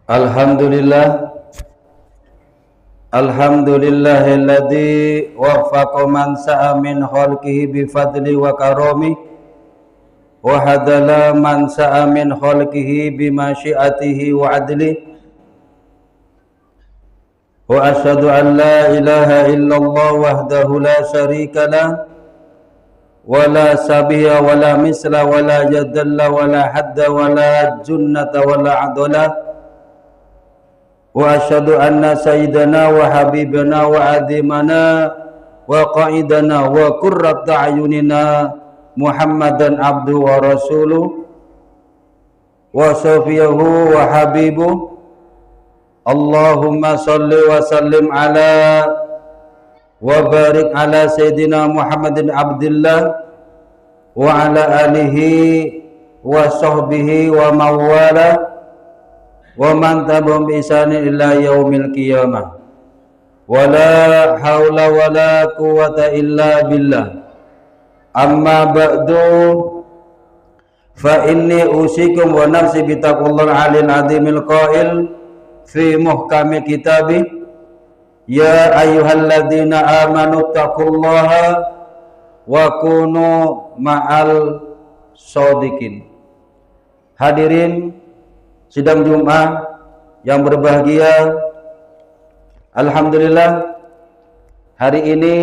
Alhamdulillah, alhamdulillahilladzi waffaqa man sa'a min khalqihi bi fadli wa karami wa hadala man sa'a min khalqihi bi masyiatihi wa adli wa asyhadu an la ilaha illallah wahdahu la syarika lah wa la sabiya wa la misla wa la jadalla wa la hadda wa la junnata wa la adala wa asyhadu anna sayyidana wa habibana wa adimana wa qaidana wa qurrata ayunina Muhammadan abdu wa rasuluh wa safiyahu wa habibuh. Allahumma salli wa sallim ala wa barik ala sayyidina Muhammadin abdillah wa ala alihi wa sahbihi wa mawala wa man tabi'ahum bi ihsanin ila yaumil qiyamah. Wala haula wala quwwata illa billah. Amma ba'du, fa inni usikum wa nafsi bi taqwallahi alil azimil qail fi muhkami kitabih, ya ayyuhalladzina amanu taqullaha wa kunu ma'al shodiqin. Hadirin sidang Jumat yang berbahagia, alhamdulillah hari ini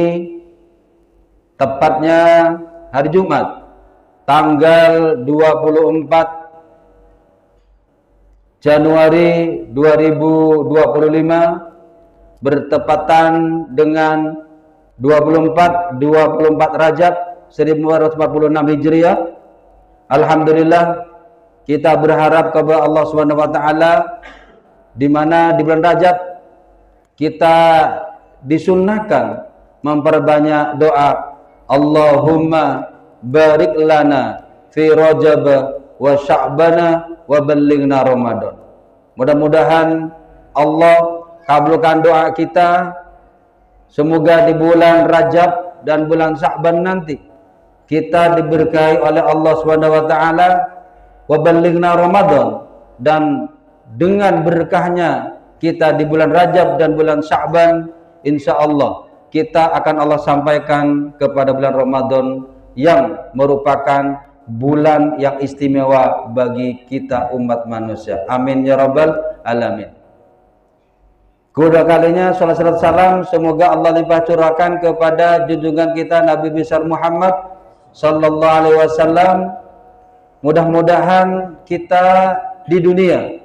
tepatnya hari Jumat tanggal 24 Januari 2025 bertepatan dengan 24 Rajab 1446 Hijriah. Alhamdulillah kita berharap kepada Allah Subhanahu wa taala di mana di bulan Rajab kita disunnahkan memperbanyak doa, Allahumma barik lana fi Rajab wa Sya'bana wa ballighna Ramadan. Mudah-mudahan Allah kabulkan doa kita, semoga di bulan Rajab dan bulan Sya'ban nanti kita diberkahi oleh Allah Subhanahu wa taala wa ballighna Ramadan, dan dengan berkahnya kita di bulan Rajab dan bulan Sya'ban, insyaallah kita akan Allah sampaikan kepada bulan Ramadan yang merupakan bulan yang istimewa bagi kita umat manusia. Amin ya rabbal alamin. Kedua kalinya salat salam semoga Allah limpah curahkan kepada junjungan kita Nabi besar Muhammad sallallahu alaihi wasallam. Mudah-mudahan kita di dunia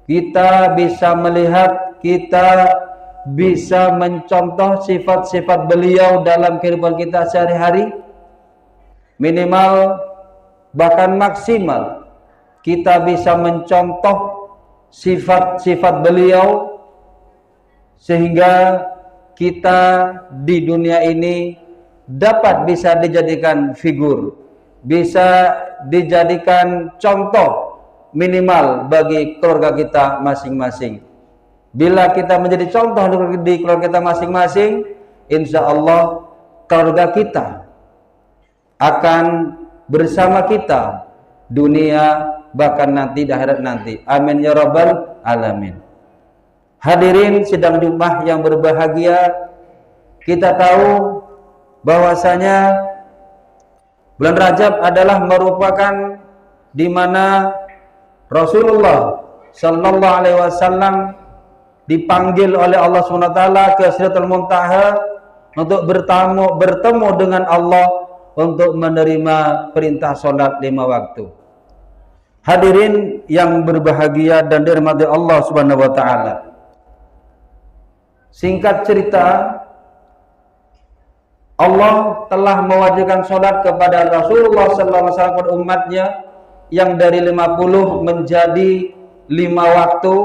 kita bisa melihat, kita bisa mencontoh sifat-sifat beliau dalam kehidupan kita sehari-hari. Minimal bahkan maksimal kita bisa mencontoh sifat-sifat beliau sehingga kita di dunia ini dapat bisa dijadikan figur, bisa dijadikan contoh minimal bagi keluarga kita masing-masing. Bila kita menjadi contoh di keluarga kita masing-masing, insya Allah keluarga kita akan bersama kita dunia bahkan nanti di akhirat nanti. Amin ya rabbal alamin. Hadirin sidang Jumat yang berbahagia, kita tahu bahwasanya bulan Rajab adalah merupakan di mana Rasulullah sallallahu alaihi wasallam dipanggil oleh Allah SWT ke Sidratul Muntaha untuk bertemu dengan Allah untuk menerima perintah sholat 5 waktu. Hadirin yang berbahagia dan dirahmati Allah Subhanahu wa taala. Singkat cerita, Allah telah mewajibkan sholat kepada Rasulullah sallallahu alaihi wasallam kepada umatnya yang dari 50 menjadi 5 waktu,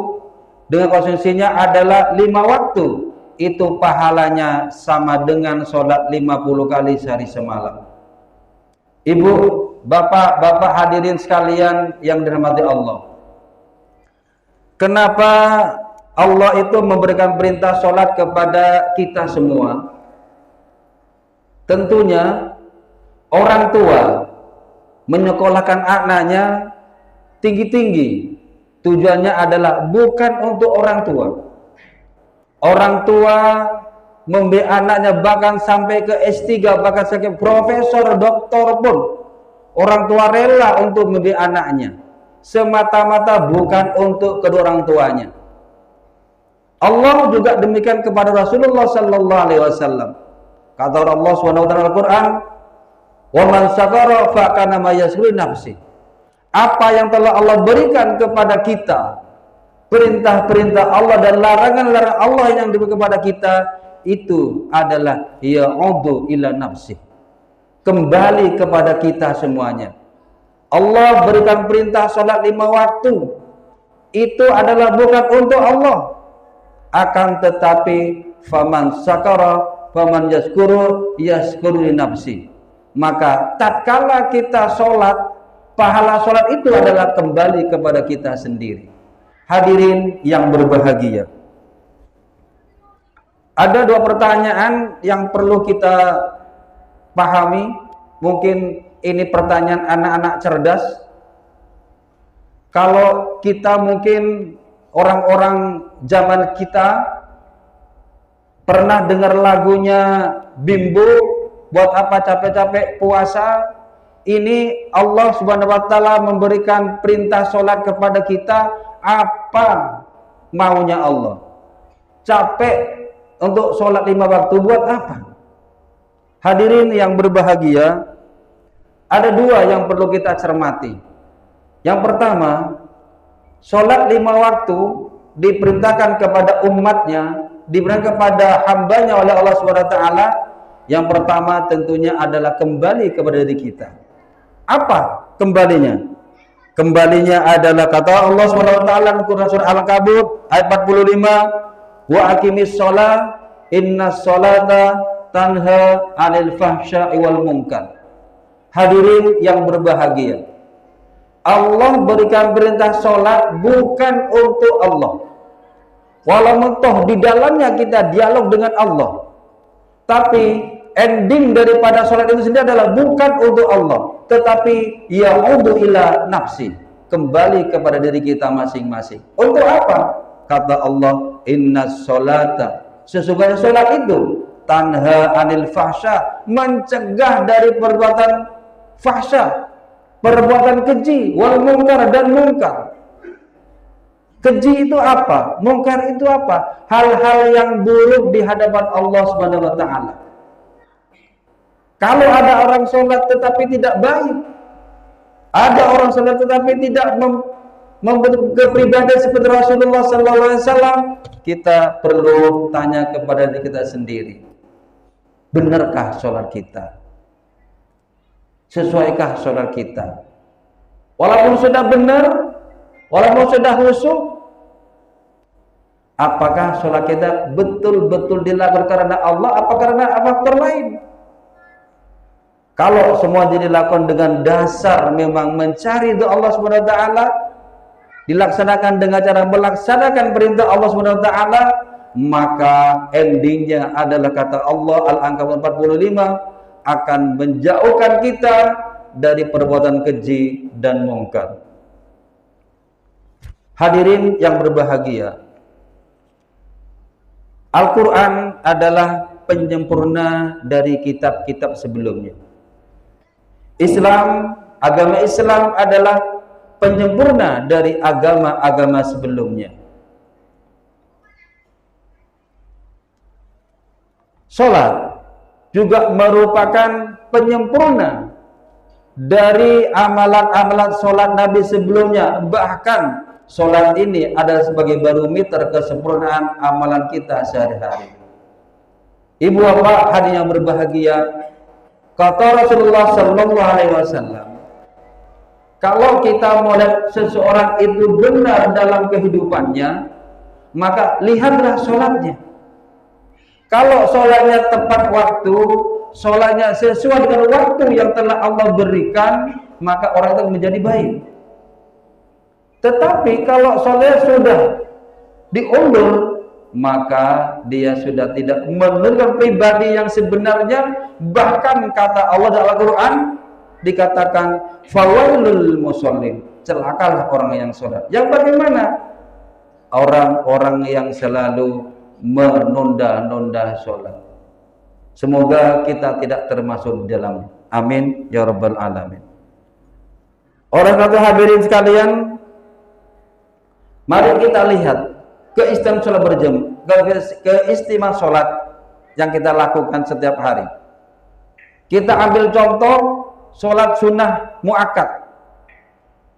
dengan konsumsinya adalah 5 waktu. Itu pahalanya sama dengan sholat 50 kali sehari semalam. Ibu, bapak hadirin sekalian yang dirahmati Allah, kenapa Allah itu memberikan perintah sholat kepada kita semua? Tentunya orang tua menyekolahkan anaknya tinggi-tinggi, tujuannya adalah bukan untuk orang tua. Orang tua memberi anaknya bahkan sampai ke S3, bahkan sampai profesor, doktor pun orang tua rela untuk memberi anaknya, semata-mata bukan untuk kedua orang tuanya. Allah juga demikian kepada Rasulullah sallallahu alaihi wasallam. Kata Allah Subhanahu wa taala Al-Qur'an, "Wa man syakara fa kana ma yashkuru nafsi." Apa yang telah Allah berikan kepada kita, perintah-perintah Allah dan larangan-larangan Allah yang diberikan kepada kita, itu adalah ya'udu ila nafsi, kembali kepada kita semuanya. Allah berikan perintah salat 5 waktu, itu adalah bukan untuk Allah, akan tetapi faman syakara faman yashkuru yashkuru li nafsi. Maka tatkala kita sholat, pahala sholat itu adalah kembali kepada kita sendiri. Hadirin yang berbahagia, ada 2 pertanyaan yang perlu kita pahami. Mungkin ini pertanyaan anak-anak cerdas. Kalau kita mungkin orang-orang zaman kita pernah dengar lagunya Bimbo, buat apa capek-capek puasa. Ini Allah Subhanahu wa taala memberikan perintah sholat kepada kita, apa maunya Allah. Capek untuk sholat 5 waktu buat apa? Hadirin yang berbahagia, ada 2 yang perlu kita cermati. Yang pertama, sholat 5 waktu diperintahkan kepada umatnya, diberikan kepada hambanya oleh Allah SWT. Yang pertama tentunya adalah kembali kepada diri kita. Apa kembalinya? Kembalinya adalah kata Allah SWT dalam Quran surah Al-Ankabut ayat 45, wa aqimis sholat innas sholata tanha 'anil fahsya'i wal munkar. Hadirin yang berbahagia, Allah berikan perintah sholat bukan untuk Allah. Walaupun toh di dalamnya kita dialog dengan Allah, tapi ending daripada sholat itu sendiri adalah bukan untuk Allah, tetapi ya'udu ila nafsi, kembali kepada diri kita masing-masing. Untuk apa? Kata Allah, innas sholata, sesungguhnya sholat itu tanha anil fahsya, mencegah dari perbuatan fahsya, perbuatan keji, wal munkar, dan munkar. Keji itu apa? Munkar itu apa? Hal-hal yang buruk di hadapan Allah Subhanahu wa taala. Kalau ada orang sholat tetapi tidak baik, ada orang sholat tetapi tidak membentuk kepribadian seperti Rasulullah sallallahu alaihi wasallam, kita perlu tanya kepada diri kita sendiri. Benarkah sholat kita? Sesuaikah sholat kita? Walaupun sudah benar, walaupun sudah khusyuk, apakah sholat kita betul-betul dilakukan karena Allah, apa karena faktor lain? Kalau semua dilakukan dengan dasar memang mencari ridha Allah Subhanahu wa taala, dilaksanakan dengan cara melaksanakan perintah Allah Subhanahu wa taala, maka endingnya adalah kata Allah Al-Ankabut 45, akan menjauhkan kita dari perbuatan keji dan mungkar. Hadirin yang berbahagia, Al-Quran adalah penyempurna dari kitab-kitab sebelumnya. Islam, agama Islam adalah penyempurna dari agama-agama sebelumnya. Salat juga merupakan penyempurna dari amalan-amalan salat Nabi sebelumnya. Bahkan salat ini adalah sebagai barometer kesempurnaan amalan kita sehari-hari. Ibu bapak hadirin yang berbahagia, kata Rasulullah sallallahu alaihi wasallam, kalau kita mau lihat seseorang itu benar dalam kehidupannya, maka lihatlah sholatnya. Kalau sholatnya tepat waktu, sholatnya sesuai dengan waktu yang telah Allah berikan, maka orang itu menjadi baik. Tetapi kalau sholatnya sudah diundur, maka dia sudah tidak menunjukkan pribadi yang sebenarnya. Bahkan kata Allah dalam Al-Quran dikatakan fawailul musallin, celakalah orang yang sholat. Yang bagaimana? Orang-orang yang selalu menunda-nunda sholat. Semoga kita tidak termasuk di dalamnya. Amin ya rabbal alamin. Orang kata hadirin sekalian, mari kita lihat keistimewaan sholat berjamaah, keistimewaan sholat yang kita lakukan setiap hari. Kita ambil contoh sholat sunnah muakkad.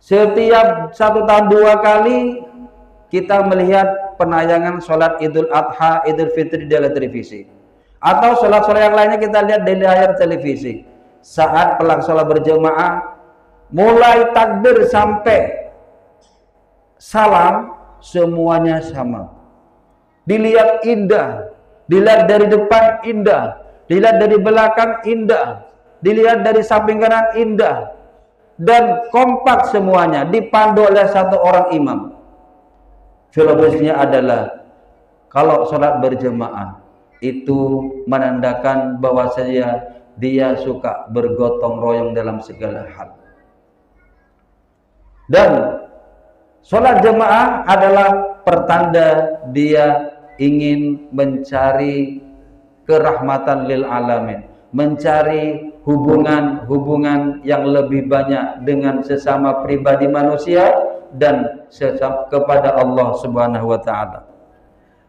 Setiap 1 tahun 2 kali kita melihat penayangan sholat Idul Adha, Idul Fitri di televisi. Atau sholat-sholat yang lainnya kita lihat di layar televisi. Saat pelaksanaan berjamaah, mulai takbir sampai salam, semuanya sama. Dilihat indah, dilihat dari depan indah, dilihat dari belakang indah, dilihat dari samping kanan indah, dan kompak semuanya, dipandu oleh satu orang imam. Filosofisnya adalah kalau sholat berjamaah itu menandakan bahwasanya dia suka bergotong royong dalam segala hal. Dan sholat jamaah adalah pertanda dia ingin mencari kerahmatan lil alamin, mencari hubungan-hubungan yang lebih banyak dengan sesama pribadi manusia dan kepada Allah Subhanahu wa taala.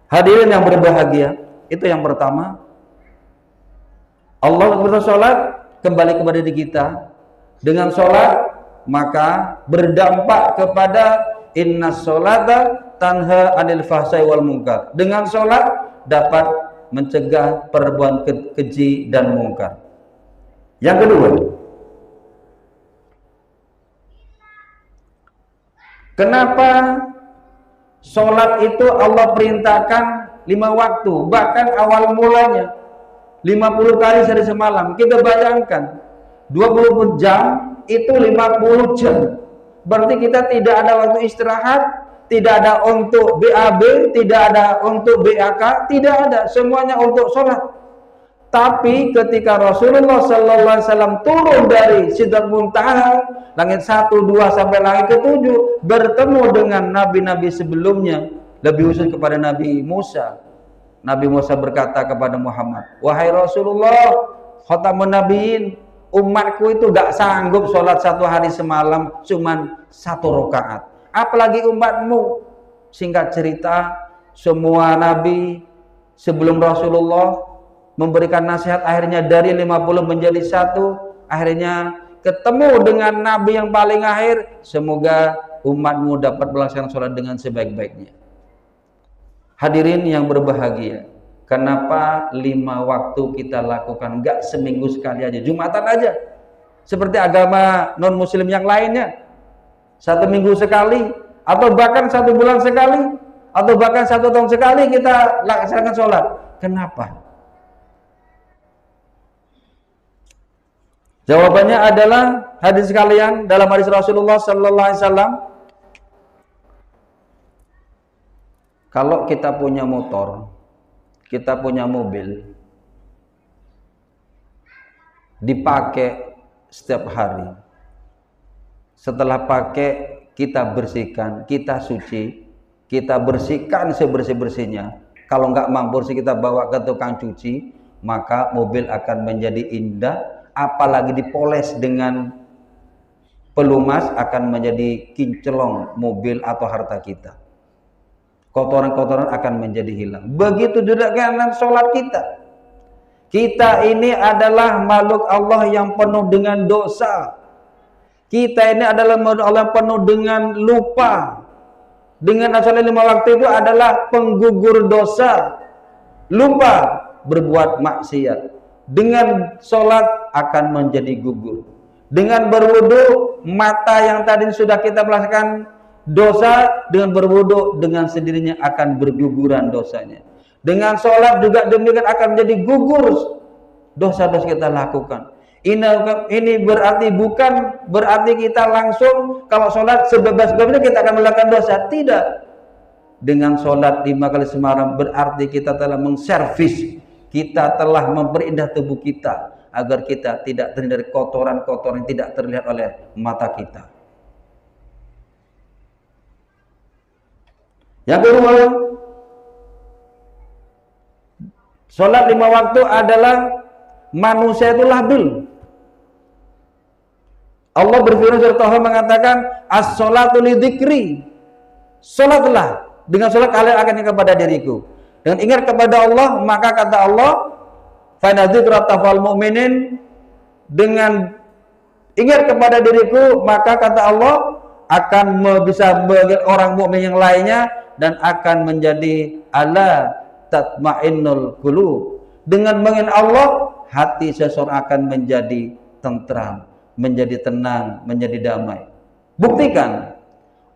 Hadirin yang berbahagia, itu yang pertama. Allah bersolat kembali kepada diri kita. Dengan solat maka berdampak kepada innas sholata tanha anil fahsai wal munkar. Dengan solat dapat mencegah perbuatan keji dan mungkar. Yang kedua, kenapa sholat itu Allah perintahkan 5 waktu, bahkan awal mulanya 50 kali sehari semalam. Kita bayangkan 20 jam itu 50 jam. Berarti kita tidak ada waktu istirahat, tidak ada untuk BAB, tidak ada untuk BAK, tidak ada, semuanya untuk sholat. Tapi ketika Rasulullah SAW turun dari Sidratul Muntaha, langit 1, 2 sampai langit ke-7, bertemu dengan nabi-nabi sebelumnya, lebih khusus kepada Nabi Musa. Nabi Musa berkata kepada Muhammad, wahai Rasulullah, khatamun nabiyyin, umatku itu gak sanggup sholat 1 hari semalam cuman 1 rakaat, apalagi umatmu. Singkat cerita, semua nabi sebelum Rasulullah memberikan nasihat, akhirnya dari 50 menjadi 1, akhirnya ketemu dengan nabi yang paling akhir, semoga umatmu dapat melaksanakan sholat dengan sebaik-baiknya. Hadirin yang berbahagia, kenapa 5 waktu kita lakukan, enggak seminggu sekali aja, Jumatan aja, seperti agama non muslim yang lainnya, 1 minggu sekali, atau bahkan 1 bulan sekali, atau bahkan 1 tahun sekali kita laksanakan sholat. Kenapa? Jawabannya adalah, hadis sekalian, dalam hadis Rasulullah sallallahu alaihi wasallam, kalau kita punya motor, kita punya mobil, dipakai setiap hari, setelah pakai kita bersihkan, kita suci, kita bersihkan sebersih-bersihnya. Kalau nggak mampu sih kita bawa ke tukang cuci, maka mobil akan menjadi indah, apalagi dipoles dengan pelumas akan menjadi kinclong mobil atau harta kita. Kotoran-kotoran akan menjadi hilang. Begitu juga dengan sholat kita. Kita ini adalah makhluk Allah yang penuh dengan dosa. Kita ini adalah makhluk Allah yang penuh dengan lupa. Dengan sholat 5 waktu itu adalah penggugur dosa. Lupa berbuat maksiat. Dengan sholat akan menjadi gugur. Dengan berwudu, mata yang tadi sudah kita melaksanakan dosa, dengan berwudu dengan sendirinya akan berguguran dosanya. Dengan sholat juga demikian akan menjadi gugur dosa-dosa kita lakukan. Ini berarti bukan berarti kita langsung kalau sholat sebebas-bebasnya kita akan melakukan dosa. Tidak. dengan sholat 5 kali semalam berarti kita telah mengservis, kita telah memperindah tubuh kita agar kita tidak terhindar dari kotoran-kotoran yang tidak terlihat oleh mata kita. Yang kedua, sholat 5 waktu adalah manusia itu labil. Allah berfirman surah Taha mengatakan as-sholatu lidzikri. Sholatlah, dengan sholat kalian akan ingat kepada diriku. Dengan ingat kepada Allah, maka kata Allah, fa inna dzikra tanfa'ul mu'minin, dengan ingat kepada diriku, maka kata Allah akan bisa bagi orang mukmin yang lainnya dan akan menjadi ala tatma'innul qulub. Dengan mengingat Allah, hati seseorang akan menjadi tentram, menjadi tenang, menjadi damai. Buktikan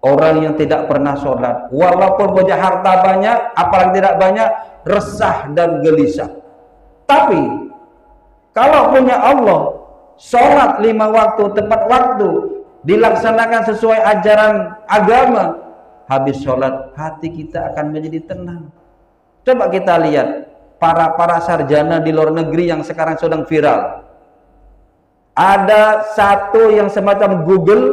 orang yang tidak pernah sholat, walaupun punya harta banyak, apalagi tidak banyak, resah dan gelisah. Tapi kalau punya Allah, sholat 5 waktu tepat waktu, dilaksanakan sesuai ajaran agama, habis sholat hati kita akan menjadi tenang. Coba kita lihat para sarjana di luar negeri yang sekarang sedang viral. Ada satu yang semacam Google.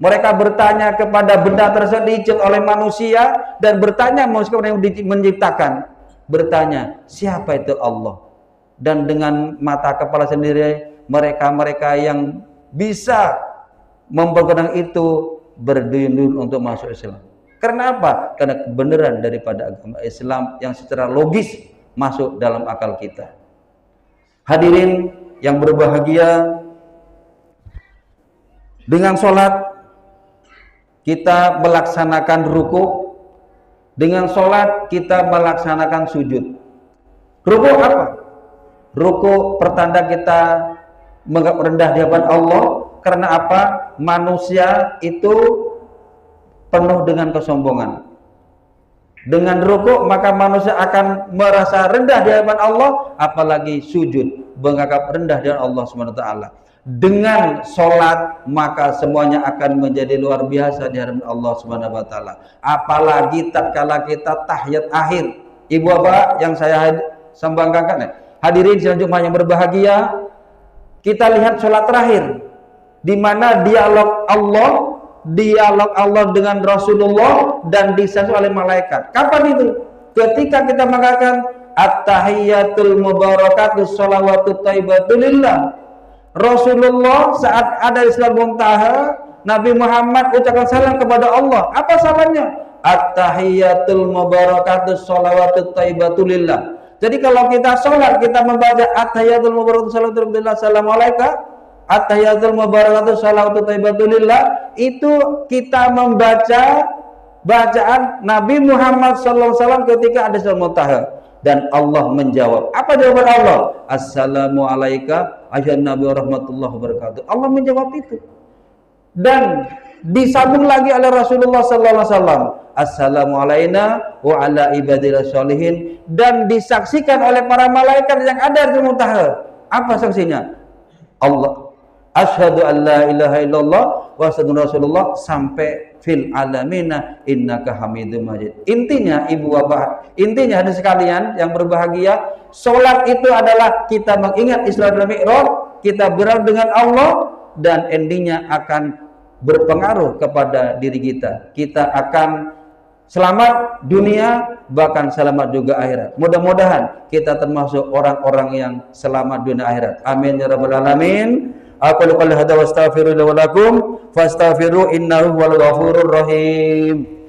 Mereka bertanya kepada benda tersebut diizinkan oleh manusia dan bertanya manusia yang menciptakan, bertanya siapa itu Allah, dan dengan mata kepala sendiri mereka yang bisa memperkenalkan itu berduyun-duyun untuk masuk Islam. Karena apa? Karena kebenaran daripada agama Islam yang secara logis masuk dalam akal kita. Hadirin yang berbahagia, dengan sholat kita melaksanakan ruku, dengan sholat kita melaksanakan sujud. Ruku apa? Ruku pertanda kita menganggap rendah di hadapan Allah. Karena apa? Manusia itu penuh dengan kesombongan. Dengan ruku maka manusia akan merasa rendah di hadapan Allah, apalagi sujud menganggap rendah di hadapan Allah SWT. Dengan sholat maka semuanya akan menjadi luar biasa di hadapan Allah SWT. Apalagi tatkala kita tahiyat akhir. Ibu bapak yang saya sambangkan, hadirin selanjutnya yang berbahagia, kita lihat sholat terakhir, di mana dialog Allah dengan Rasulullah dan disaksikan oleh malaikat. Kapan itu? Ketika kita mengatakan at-tahiyyatul mubarakatus sholawatut thayyibatun lillah. Rasulullah saat ada di Sidratul Muntaha, Nabi Muhammad ucapkan salam kepada Allah. Apa salamnya? At-tahiyyatul mubarakatus sholawatut thayyibatun lillah. Jadi kalau kita sholat, kita membaca at-tahiyyatul mubarakatus sholawatut lillah, assalamualaikum, at-tahiyyatul mubarakatuh sholawatut thayyibatulillah, itu kita membaca bacaan Nabi Muhammad SAW ketika ada Sidratul Muntaha. Dan Allah menjawab. Apa jawaban Allah? Assalamualaikum ayuhan nabi warahmatullahi wabarakatuh. Allah menjawab itu. Dan disambung lagi oleh Rasulullah SAW. Assalamualaikum wa ala ibadillah sholihin. Dan disaksikan oleh para malaikat yang ada di Muntaha. Apa saksinya? Allah asyhadu an la ilaha illallah wa asyhadu Rasulullah sampai fil alamina innaka hamidum majid. Intinya ibu bapak, intinya hadirin sekalian yang berbahagia, sholat itu adalah kita mengingat Isra dan Mi'raj, kita berada dengan Allah, dan endingnya akan berpengaruh kepada diri kita. Kita akan selamat dunia, bahkan selamat juga akhirat. Mudah-mudahan kita termasuk orang-orang yang selamat dunia akhirat. Amin ya rabbal alamin. Aku qouli hadza wa astaghfirullaha wa lakum fastaghfiru innahu huwal ghafurur rahim.